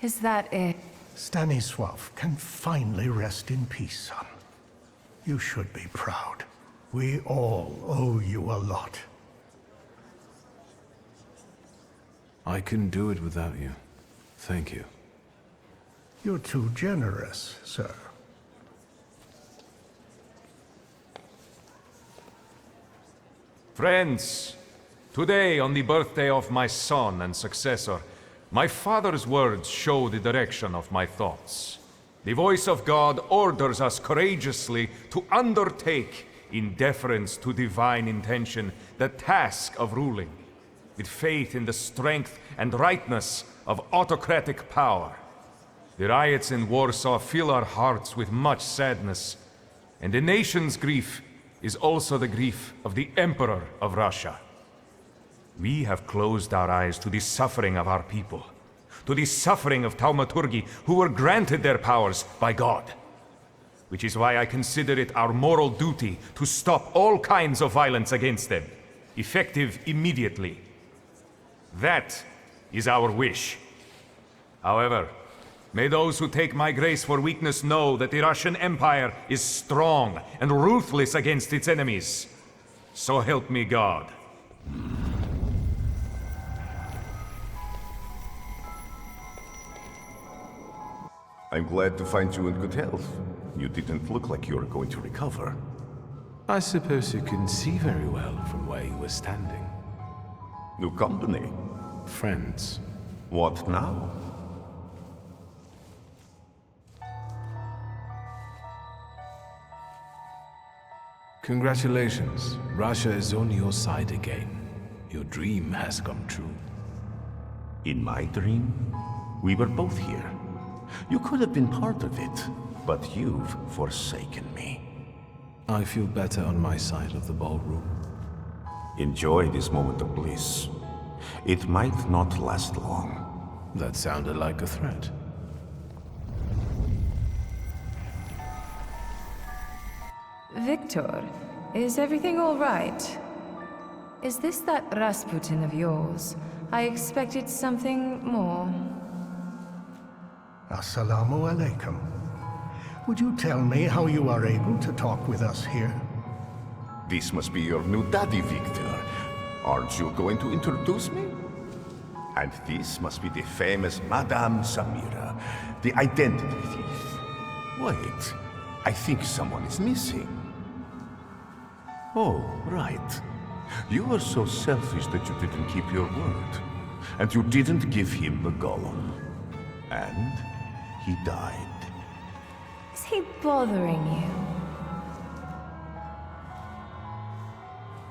Is that it? Stanisław can finally rest in peace, son. You should be proud. We all owe you a lot. I couldn't do it without you. Thank you. You're too generous, sir. Friends, today on the birthday of my son and successor, my father's words show the direction of my thoughts. The voice of God orders us courageously to undertake, in deference to divine intention, the task of ruling, with faith in the strength and rightness of autocratic power. The riots in Warsaw fill our hearts with much sadness, and the nation's grief is also the grief of the Emperor of Russia. We have closed our eyes to the suffering of our people, to the suffering of Thaumaturge, who were granted their powers by God. Which is why I consider it our moral duty to stop all kinds of violence against them, effective immediately. That is our wish. However, may those who take my grace for weakness know that the Russian Empire is strong and ruthless against its enemies. So help me God. I'm glad to find you in good health. You didn't look like you were going to recover. I suppose you couldn't see very well from where you were standing. New company. Friends. What now? Congratulations. Russia is on your side again. Your dream has come true. In my dream, we were both here. You could have been part of it, but you've forsaken me. I feel better on my side of the ballroom. Enjoy this moment of bliss. It might not last long. That sounded like a threat. Victor, is everything all right? Is this that Rasputin of yours? I expected something more. Assalamu alaikum. Would you tell me how you are able to talk with us here? This must be your new daddy, Victor. Aren't you going to introduce me? And this must be the famous Madame Samira, the identity thief. Wait, I think someone is missing. Oh, right. You were so selfish that you didn't keep your word. And you didn't give him the golem. And he died. Is he bothering you?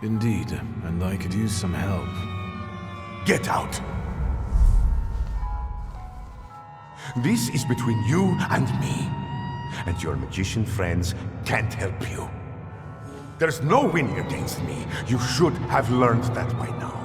Indeed, and I could use some help. Get out! This is between you and me. And your magician friends can't help you. There's no winning against me. You should have learned that by now.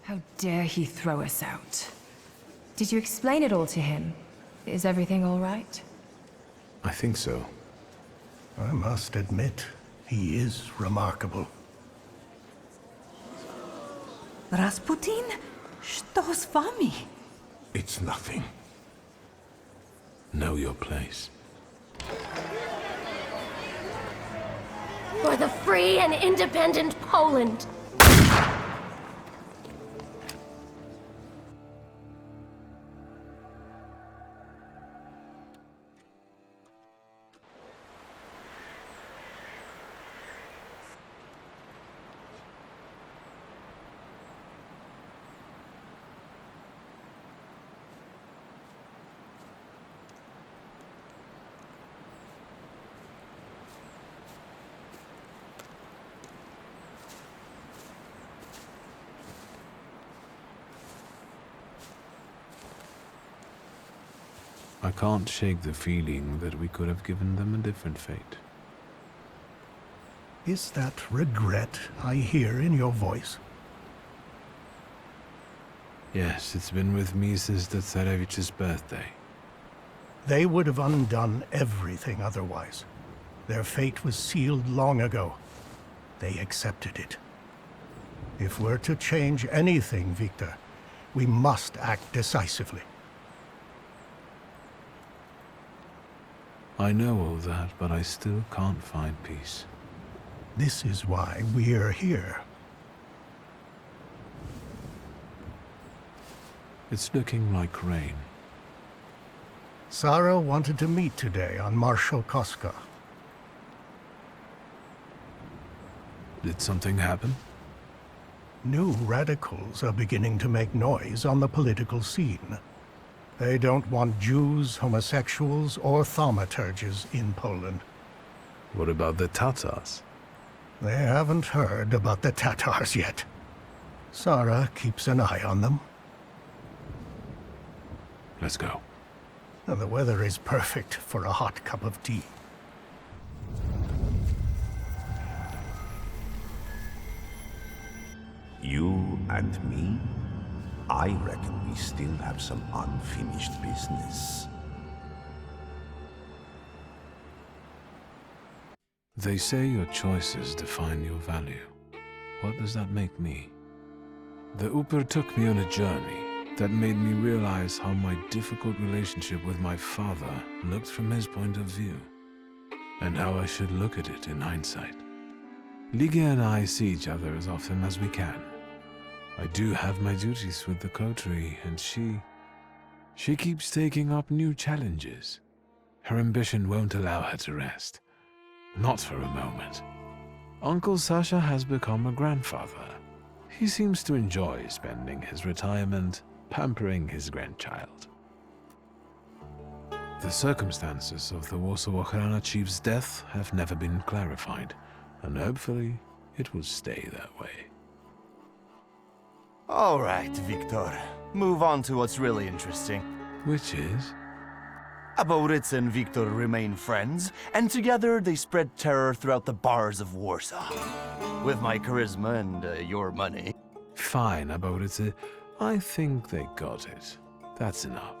How dare he throw us out? Did you explain it all to him? Is everything all right? I think so. I must admit, he is remarkable. Rasputin? Что с вами? It's nothing. Know your place. For the free and independent Poland! I can't shake the feeling that we could have given them a different fate. Is that regret I hear in your voice? Yes, it's been with me since the Tsarevich's birthday. They would have undone everything otherwise. Their fate was sealed long ago. They accepted it. If we're to change anything, Victor, we must act decisively. I know all that, but I still can't find peace. This is why we're here. It's looking like rain. Sarah wanted to meet today on Marshal Koska. Did something happen? New radicals are beginning to make noise on the political scene. They don't want Jews, homosexuals, or thaumaturges in Poland. What about the Tatars? They haven't heard about the Tatars yet. Sarah keeps an eye on them. Let's go. And the weather is perfect for a hot cup of tea. You and me? I reckon we still have some unfinished business. They say your choices define your value. What does that make me? The Uper took me on a journey that made me realize how my difficult relationship with my father looked from his point of view, and how I should look at it in hindsight. Ligia and I see each other as often as we can. I do have my duties with the coterie, and she keeps taking up new challenges. Her ambition won't allow her to rest. Not for a moment. Uncle Sasha has become a grandfather. He seems to enjoy spending his retirement pampering his grandchild. The circumstances of the Warsaw Ochrana chief's death have never been clarified, and hopefully it will stay that way. All right, Victor. Move on to what's really interesting. Which is? Aboritz and Victor remain friends, and together they spread terror throughout the bars of Warsaw. With my charisma and your money. Fine, Aboritz. I think they got it. That's enough.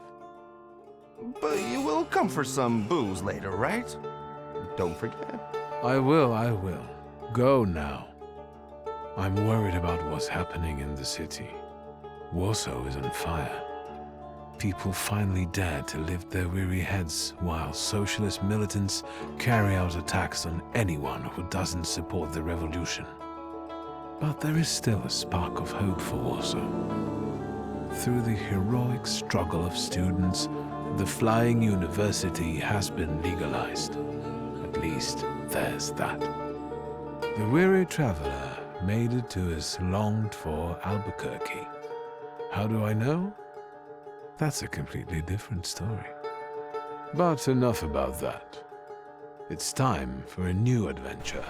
But you will come for some booze later, right? Don't forget. I will. Go now. I'm worried about what's happening in the city. Warsaw is on fire. People finally dare to lift their weary heads while socialist militants carry out attacks on anyone who doesn't support the revolution. But there is still a spark of hope for Warsaw. Through the heroic struggle of students, the Flying University has been legalized. At least there's that. The weary traveler made it to his longed-for Albuquerque. How do I know? That's a completely different story. But enough about that. It's time for a new adventure,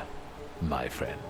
my friend.